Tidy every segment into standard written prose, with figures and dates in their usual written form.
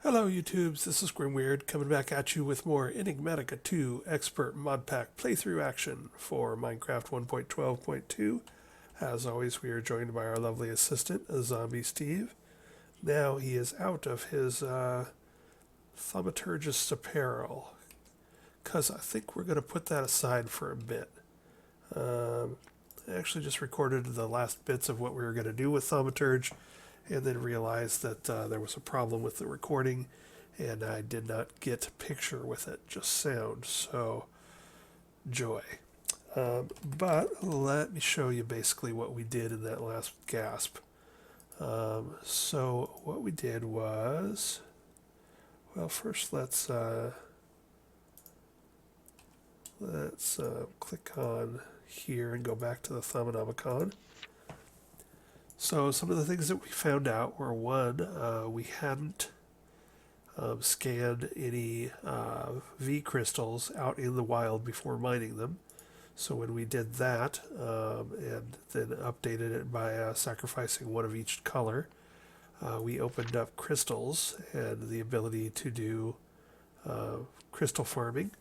Hello YouTubes, this is Grimweird coming back at you with more Enigmatica 2 Expert Mod Pack playthrough action for Minecraft 1.12.2. As always, we are joined by our lovely assistant, Zombie Steve. Now he is out of his Thaumaturgist apparel, because I think we're going to put that aside for a bit. I actually just recorded the last bits of what we were going to do with Thaumaturge, and then realized that there was a problem with the recording and I did not get picture with it, just sound, so joy. But let me show you basically what we did in that last gasp. So what we did was, well, first let's click on here and go back to the Thaumonomicon. So some of the things that we found out were, one, we hadn't scanned any V crystals out in the wild before mining them. So when we did that and then updated it by sacrificing one of each color, we opened up crystals and the ability to do crystal farming.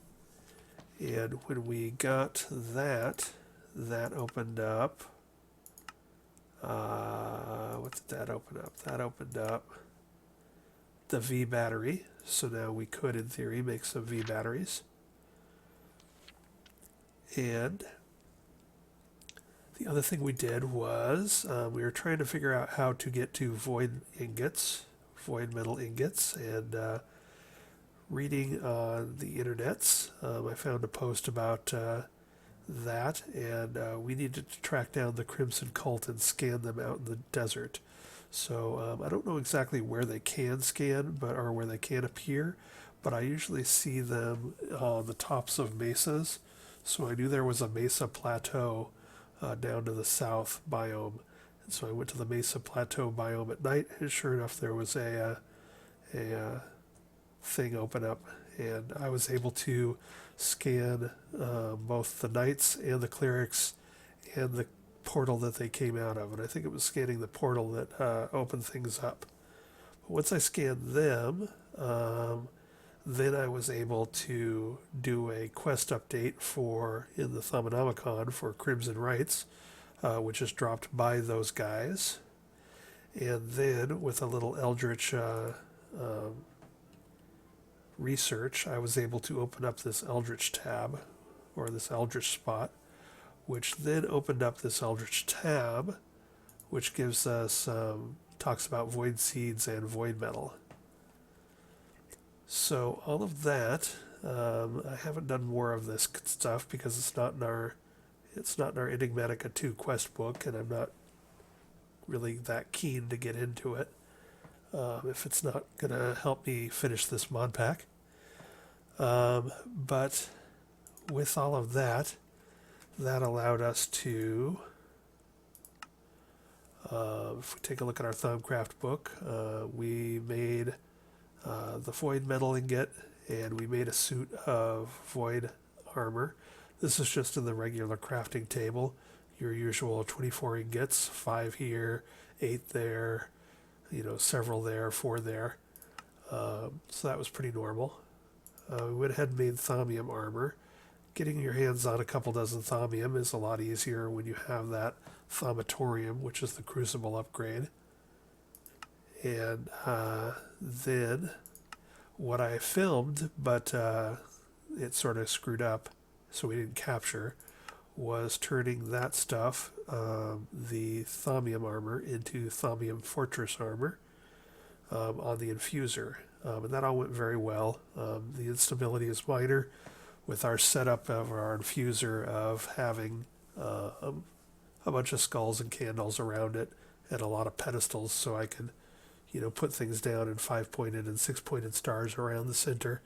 And when we got that, that opened up, what did that open up? That opened up the V battery. So now we could, in theory, make some V batteries. And the other thing we did was we were trying to figure out how to get to void ingots, void metal ingots, and reading on the internets, I found a post about that, and we needed to track down the Crimson Cult and scan them out in the desert. So I don't know exactly where they can scan, or where they can appear, but I usually see them on the tops of mesas. So I knew there was a mesa plateau down to the south biome, and so I went to the mesa plateau biome at night, and sure enough, there was a thing open up, and I was able to scan both the knights and the clerics and the portal that they came out of, and I think it was scanning the portal that opened things up. But once I scanned them, then I was able to do a quest update for in the Thaumonomicon for Crimson Rites, which is dropped by those guys, and then with a little Eldritch research, I was able to open up this Eldritch tab, or this Eldritch spot, which then opened up this Eldritch tab, which gives us, talks about void seeds and void metal. So all of that, I haven't done more of this stuff because it's not in our Enigmatica 2 quest book, and I'm not really that keen to get into it if it's not going to help me finish this mod pack. But with all of that, that allowed us to, if we take a look at our Thaumcraft book, we made the void metal ingot, and we made a suit of void armor. This is just in the regular crafting table. Your usual 24 ingots, 5 here, 8 there, several there, 4 there. So that was pretty normal. We went ahead and made thaumium armor. Getting your hands on a couple dozen thaumium is a lot easier when you have that thaumatorium, which is the crucible upgrade. And then what I filmed, but it sort of screwed up, so we didn't capture, was turning that stuff, the thaumium armor, into thaumium fortress armor on the infuser. And that all went very well. The instability is minor with our setup of our infuser of having a bunch of skulls and candles around it and a lot of pedestals, so I can put things down in 5-pointed and 6-pointed stars around the center.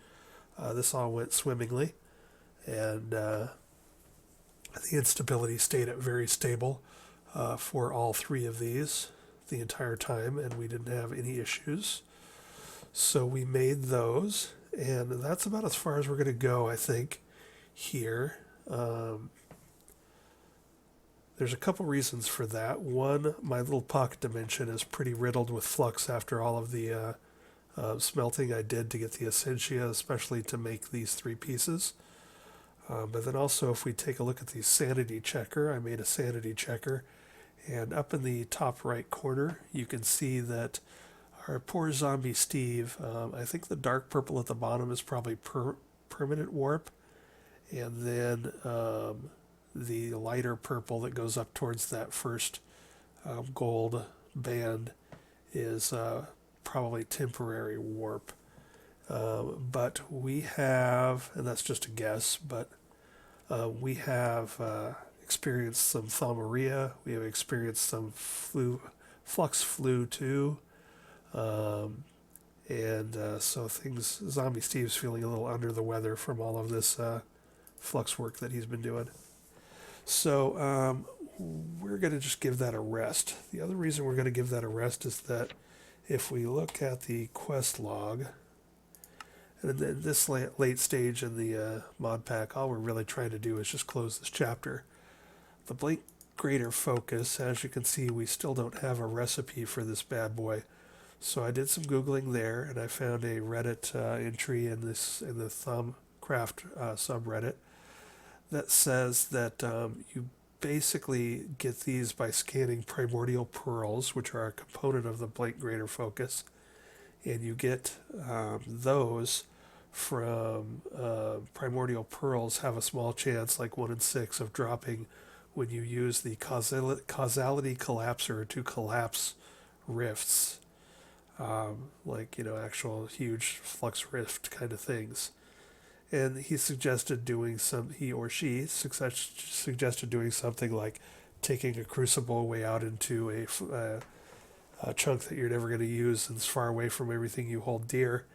This all went swimmingly, and the instability stayed at very stable for all 3 of these the entire time, and we didn't have any issues. So we made those, and that's about as far as we're going to go, I think, here. There's a couple reasons for that. One, my little pocket dimension is pretty riddled with flux after all of the smelting I did to get the essentia, especially to make these 3 pieces. But then also, if we take a look at the sanity checker, I made a sanity checker, and up in the top right corner, you can see that our poor zombie Steve, I think the dark purple at the bottom is probably permanent warp, and then the lighter purple that goes up towards that first gold band is probably temporary warp. But we have, and that's just a guess, but we have experienced some Thaumaria, we have experienced some Flux Flu too, so Zombie Steve's feeling a little under the weather from all of this flux work that he's been doing. So we're going to just give that a rest. The other reason we're going to give that a rest is that if we look at the quest log, and in this late stage in the mod pack, all we're really trying to do is just close this chapter. The Blink Greater Focus, as you can see, we still don't have a recipe for this bad boy. So I did some Googling there, and I found a Reddit entry in the Thaumcraft subreddit that says that you basically get these by scanning primordial pearls, which are a component of the Blink Greater Focus, and you get those from primordial pearls have a small chance, like 1 in 6, of dropping when you use the causality collapser to collapse rifts, actual huge flux rift kind of things. And he or she suggested doing something like taking a crucible way out into a chunk that you're never going to use and it's far away from everything you hold dear,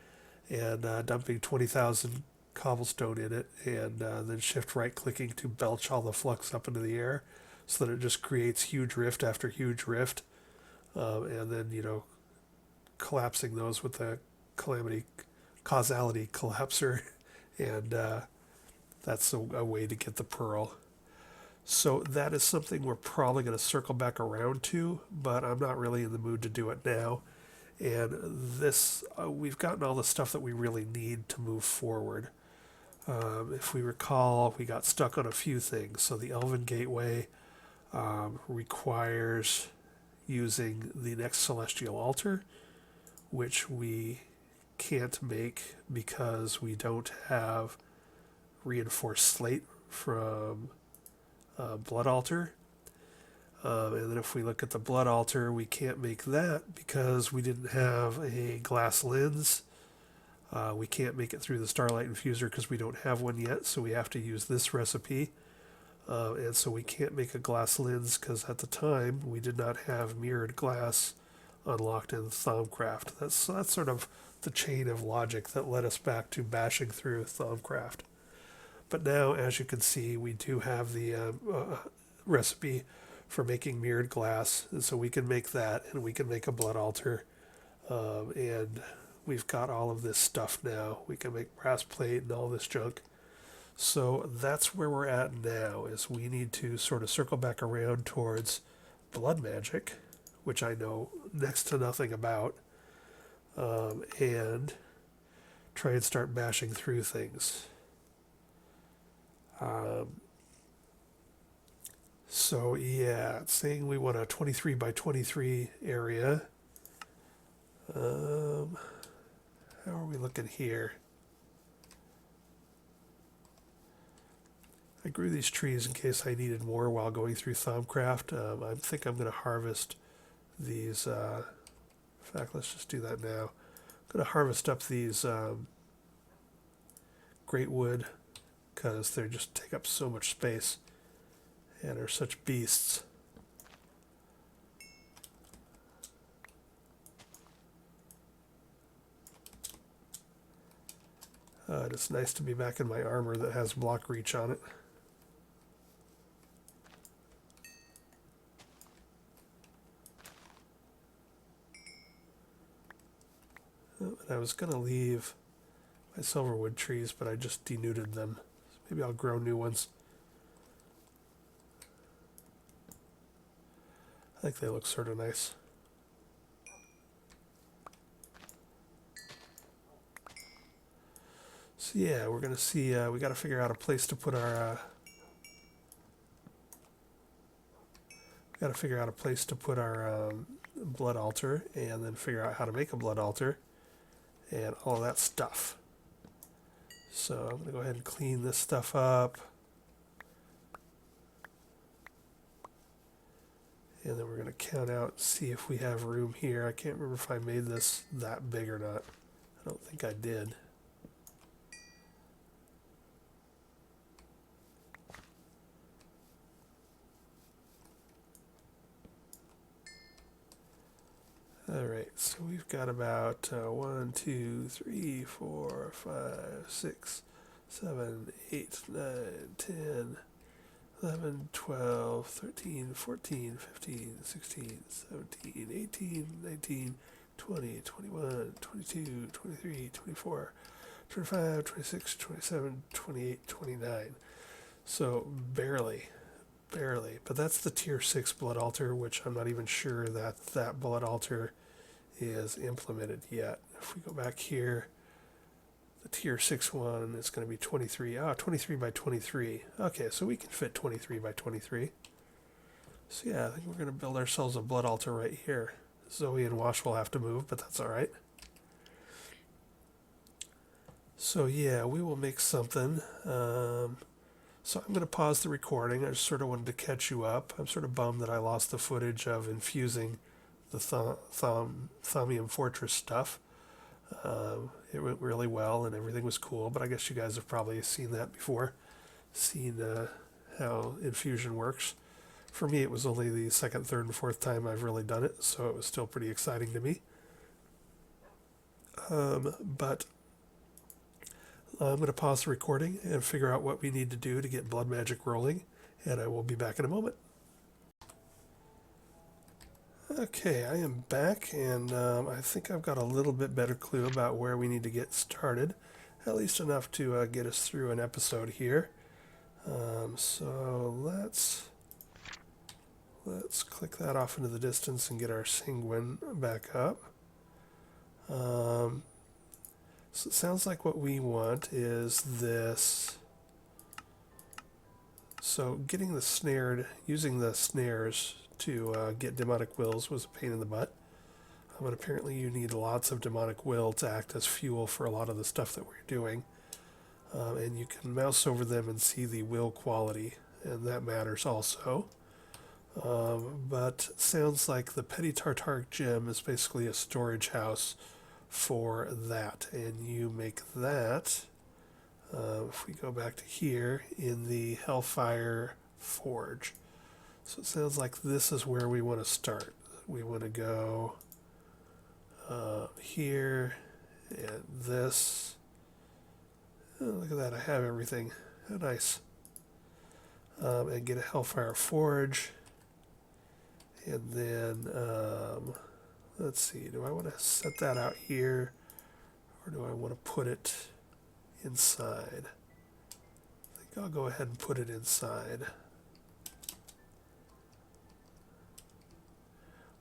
and dumping 20,000 cobblestone in it, and then shift right clicking to belch all the flux up into the air so that it just creates huge rift after huge rift, and then collapsing those with the causality collapser, and that's a way to get the pearl. So that is something we're probably going to circle back around to, but I'm not really in the mood to do it now. And this, we've gotten all the stuff that we really need to move forward. If we recall, we got stuck on a few things. So the Elven Gateway requires using the next celestial altar, which we can't make because we don't have reinforced slate from Blood Altar. And then if we look at the Blood Altar, we can't make that because we didn't have a glass lens. We can't make it through the Starlight Infuser because we don't have one yet, so we have to use this recipe. And so we can't make a glass lens because at the time we did not have mirrored glass unlocked in Thaumcraft. That's sort of the chain of logic that led us back to bashing through Thaumcraft. But now, as you can see, we do have the recipe for making mirrored glass, and so we can make that, and we can make a blood altar, and we've got all of this stuff now. We can make brass plate and all this junk. So that's where we're at now, is we need to sort of circle back around towards blood magic, which I know next to nothing about, and try and start bashing through things. So yeah, it's saying we want a 23 by 23 area. How are we looking here? I grew these trees in case I needed more while going through Thaumcraft. I think I'm going to harvest these. In fact, let's just do that now. I'm going to harvest up these great wood because they just take up so much space and are such beasts. It's nice to be back in my armor that has block reach on it. And I was going to leave my silverwood trees, but I just denuded them. So maybe I'll grow new ones. I think they look sort of nice. So yeah, we're gonna see. We got to figure out a place to put our. Got to figure out a place to put our blood altar, and then figure out how to make a blood altar, and all of that stuff. So I'm gonna go ahead and clean this stuff up, and then we're gonna count out and see if we have room here. I can't remember if I made this that big or not. I don't think I did. All right, so we've got about 1, 2, 3, 4, 5, 6, 7, 8, 9, 10, 11, 12, 13, 14, 15, 16, 17, 18, 19, 20, 21, 22, 23, 24, 25, 26, 27, 28, 29. So barely. But that's the tier 6 blood altar, which I'm not even sure that that blood altar is implemented yet. If we go back here, the tier 6 one is going to be 23. 23 by 23. Okay, so we can fit 23 by 23. So yeah, I think we're going to build ourselves a blood altar right here. Zoe and Wash will have to move, but that's alright. So yeah, we will make something. So I'm going to pause the recording. I just sort of wanted to catch you up. I'm sort of bummed that I lost the footage of infusing the Thaumium Fortress stuff. It went really well and everything was cool, but I guess you guys have probably seen that before, seen how infusion works. For me, it was only the second, third, and fourth time I've really done it, so it was still pretty exciting to me. But I'm going to pause the recording and figure out what we need to do to get blood magic rolling, and I will be back in a moment. Okay, I am back, and I think I've got a little bit better clue about where we need to get started, at least enough to get us through an episode here. So let's click that off into the distance and get our Sanguine back up. So it sounds like what we want is this. So getting the using the snares to get demonic wills was a pain in the butt. But apparently you need lots of demonic will to act as fuel for a lot of the stuff that we're doing. And you can mouse over them and see the will quality, and that matters also. But it sounds like the Petty Tartaric Gem is basically a storage house for that, and you make that, if we go back to here, in the Hellfire Forge. So it sounds like this is where we want to start. We want to go here, and this. Oh, look at that, I have everything. How nice. And get a Hellfire Forge. And then, let's see, do I want to set that out here, or do I want to put it inside? I think I'll go ahead and put it inside.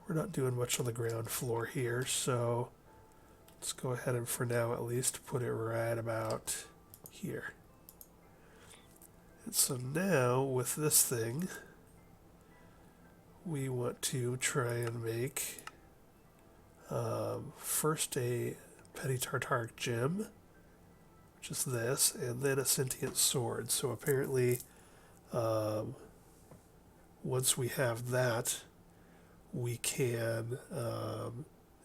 We're not doing much on the ground floor here, so let's go ahead and, for now at least, put it right about here. And so now, with this thing, we want to try and make first a Petty Tartaric Gem, which is this, and then a Sentient Sword. So apparently, once we have that, we can,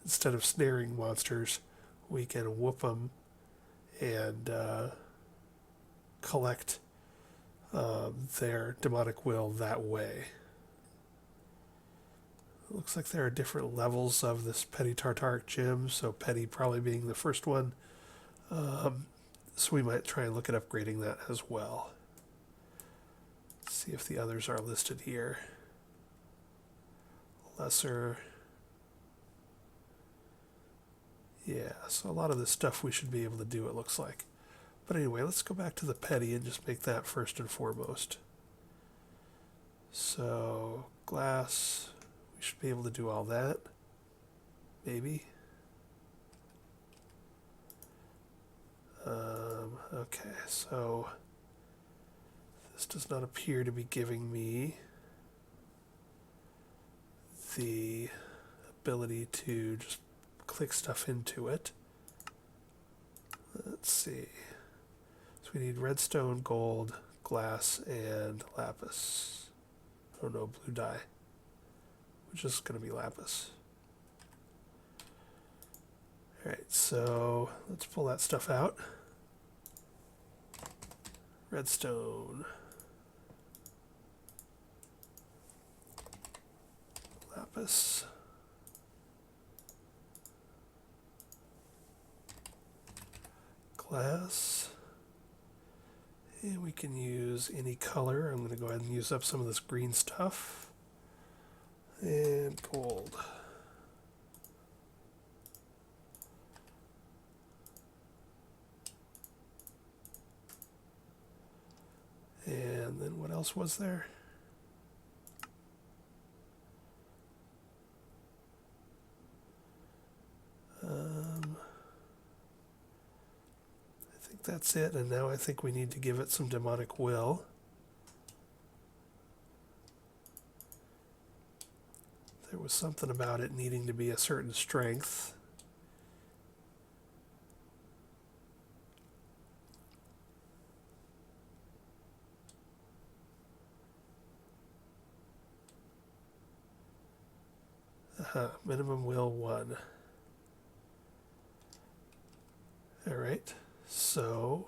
instead of snaring monsters, we can whoop them and collect their demonic will that way. It looks like there are different levels of this Petty Tartaric Gem, so Petty probably being the first one. So we might try and look at upgrading that as well. Let's see if the others are listed here. Lesser. Yeah, so a lot of this stuff we should be able to do, it looks like. But anyway, let's go back to the Petty and just make that first and foremost. So, glass, we should be able to do all that. Maybe. so this does not appear to be giving me the ability to just click stuff into it. Let's see. So we need redstone, gold, glass, and lapis. Oh no, blue dye, which is going to be lapis. Alright, so let's pull that stuff out. Redstone. Lapis. Glass. And we can use any color. I'm going to go ahead and use up some of this green stuff. And gold. And then what else was there? I think that's it, and now I think we need to give it some demonic will. There was something about it needing to be a certain strength. Minimum will 1. Alright, so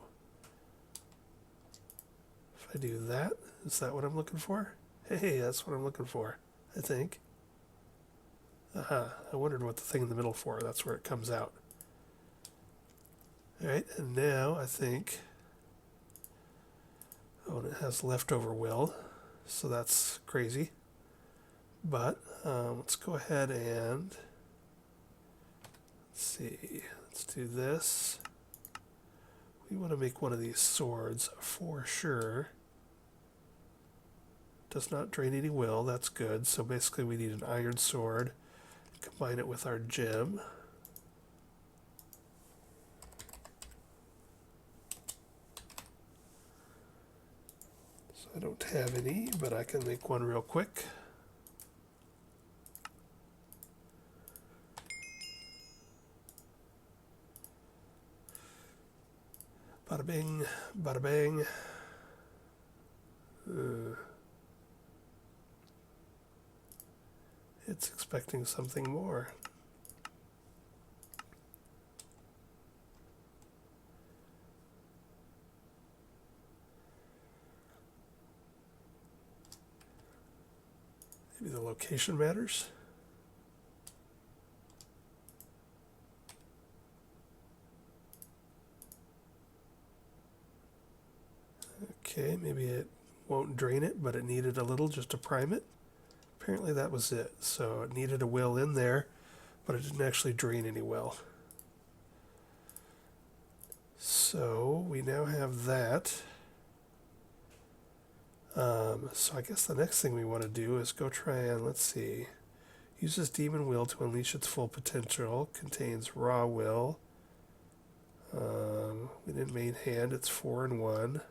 if I do that, is that what I'm looking for? Hey, that's what I'm looking for, I think. I wondered what the thing in the middle for. That's where it comes out. Alright, and now I think... Oh, and it has leftover will, so that's crazy. But let's go ahead and... Let's see, let's do this. We want to make one of these swords for sure. Does not drain any will, that's good. So basically we need an iron sword. Combine it with our gem. So I don't have any, but I can make one real quick. Bada bing, bada bang. It's expecting something more. Maybe the location matters. Okay, maybe it won't drain it, but it needed a little just to prime it. Apparently that was it. So it needed a will in there, but it didn't actually drain any will. So we now have that. So I guess the next thing we want to do is go try and, let's see, uses demon will to unleash its full potential, contains raw will. Within main hand, it's 4 and 1.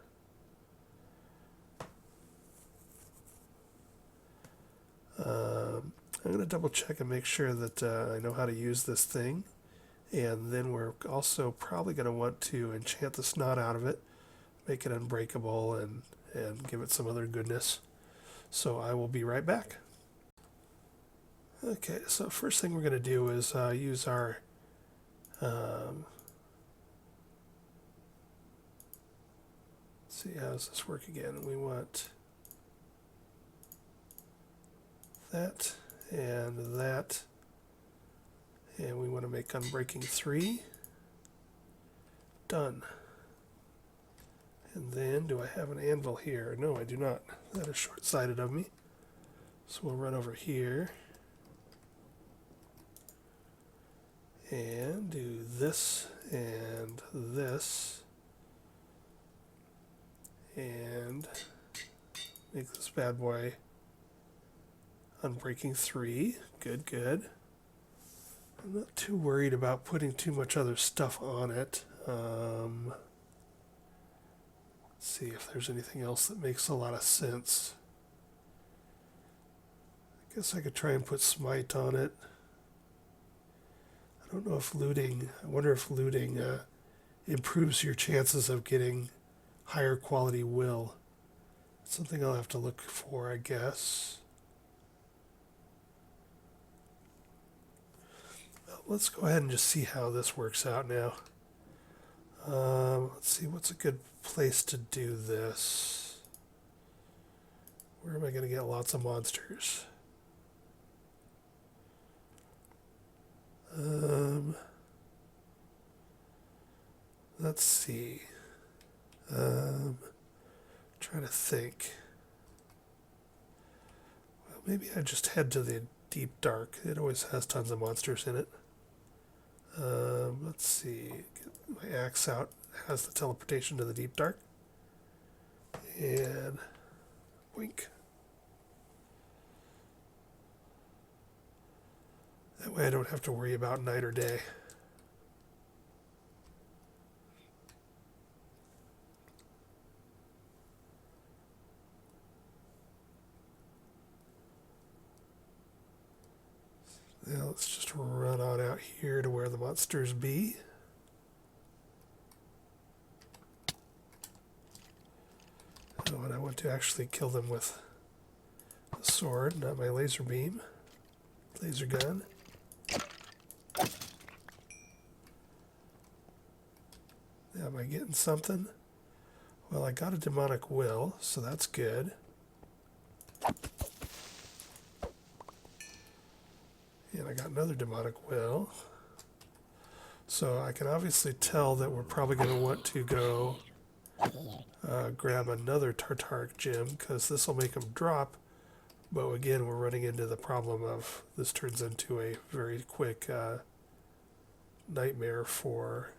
I'm going to double check and make sure that I know how to use this thing. And then we're also probably going to want to enchant the snot out of it, make it unbreakable, and give it some other goodness. So I will be right back. Okay, so first thing we're going to do is use our let's see, how does this work again? We want that and that, and we want to make unbreaking 3. Done. And then, do I have an anvil here? No, I do not. That is short-sighted of me. So we'll run over here and do this and this and make this bad boy unbreaking 3. Good, good. I'm not too worried about putting too much other stuff on it. Let's see if there's anything else that makes a lot of sense. I guess I could try and put smite on it. I don't know if looting, I wonder if looting improves your chances of getting higher quality will. It's something I'll have to look for, I guess. Well, let's go ahead and just see how this works out now. Let's see, what's a good place to do this? Where am I going to get lots of monsters? Let's see. Trying to think. Well, maybe I just head to the deep dark. It always has tons of monsters in it. Let's see. Get my axe out. It has the teleportation to the deep dark. And wink. That way I don't have to worry about night or day. Now let's just run on out here to where the monsters be. Oh, and I want to actually kill them with a sword, not my laser beam. Laser gun. Am I getting something? Well, I got a demonic will, so that's good. And I got another demonic will. So I can obviously tell that we're probably going to want to go grab another Tartaric Gem, because this will make them drop. But again, we're running into the problem of this turns into a very quick nightmare for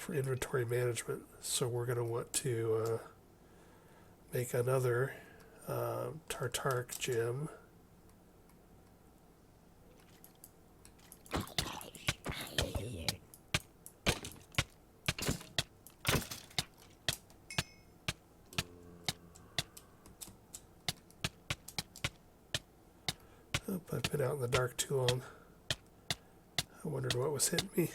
inventory management. So we're going to want to make another Tartaric Gem. Oh, I've been out in the dark too long. I wondered what was hitting me.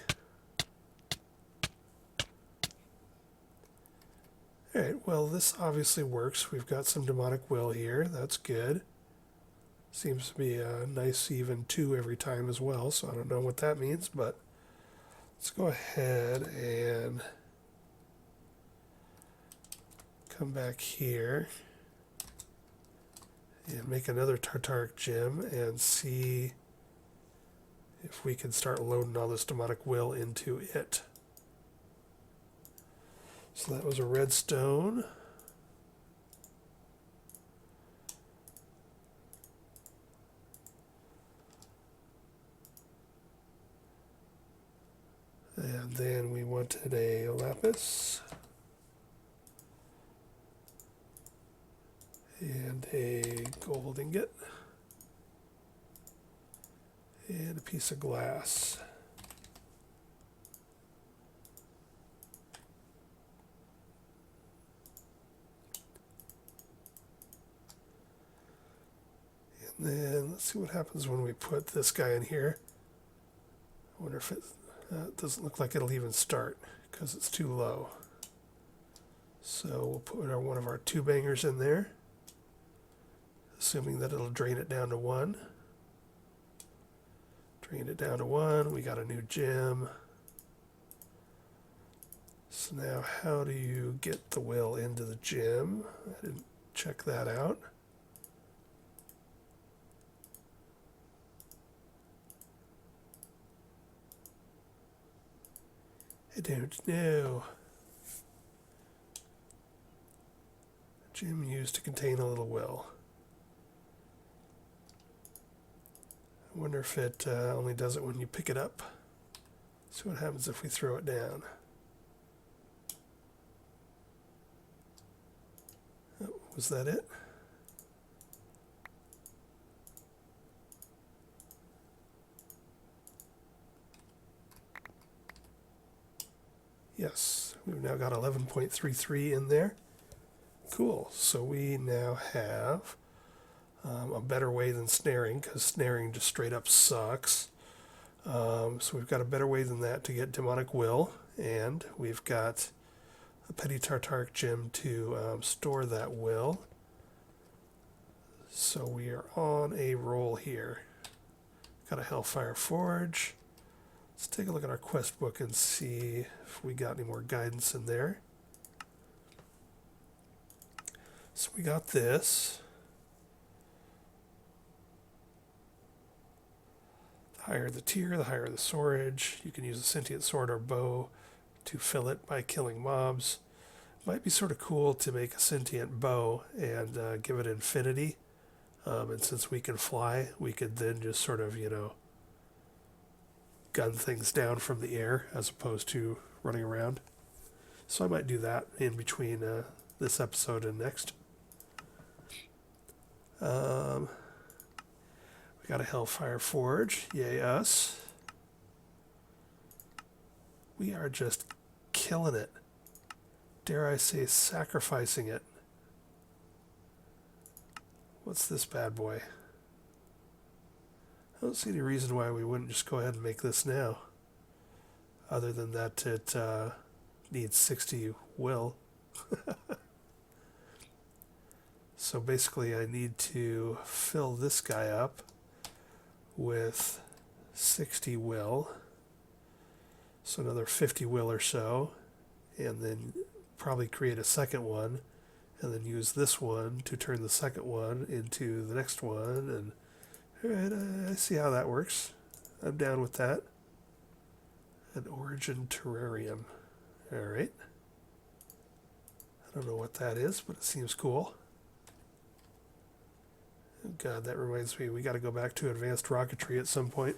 Alright, well this obviously works. We've got some demonic will here. That's good. Seems to be a nice even 2 every time as well, so I don't know what that means, but let's go ahead and come back here and make another Tartaric Gem and see if we can start loading all this demonic will into it. So that was a red stone. And then we wanted a lapis. And a gold ingot. And a piece of glass. And then let's see what happens when we put this guy in here. I wonder if it doesn't look like it'll even start because it's too low. So we'll put one of our 2 bangers in there, assuming that it'll drain it down to 1. Drain it down to 1. We got a new gem. So now how do you get the will into the gem? I didn't check that out. I don't know. Gem used to contain a little will. I wonder if it only does it when you pick it up. See what happens if we throw it down. Oh, was that it? Yes, We've now got 11.33 in there. Cool. So we now have a better way than snaring, because snaring just straight up sucks. So we've got a better way than that to get demonic will, and we've got a petty Tartaric gem to store that will. So we are on a roll here. Got a Hellfire Forge. Let's take a look at our quest book and see if we got any more guidance in there. So we got this. The higher the tier, the higher the storage. You can use a Sentient Sword or bow to fill it by killing mobs. Might be sort of cool to make a sentient bow and give it infinity. And since we can fly, we could then just sort of, gun things down from the air as opposed to running around. So I might do that in between this episode and next. We got a Hellfire Forge. Yay us. We are just killing it. Dare I say sacrificing it. What's this bad boy? I don't see any reason why we wouldn't just go ahead and make this now. Other than that it needs 60 will. So basically I need to fill this guy up with 60 will. So another 50 will or so. And then probably create a second one. And then use this one to turn the second one into the next one. And alright, I see how that works. I'm down with that. An origin terrarium. Alright. I don't know what that is, but it seems cool. Oh God, that reminds me, we got to go back to advanced rocketry at some point.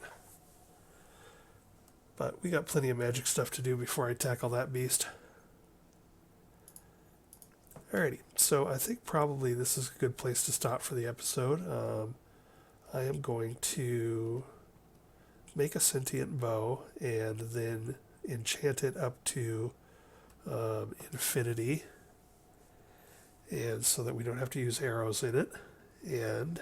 But we got plenty of magic stuff to do before I tackle that beast. Alrighty, so I think probably this is a good place to stop for the episode. I am going to make a sentient bow and then enchant it up to infinity, and so that we don't have to use arrows in it. And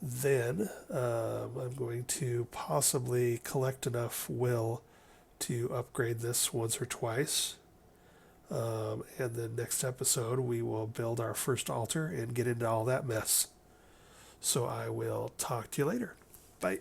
then I'm going to possibly collect enough will to upgrade this once or twice. And then next episode we will build our first altar and get into all that mess. So I will talk to you later. Bye.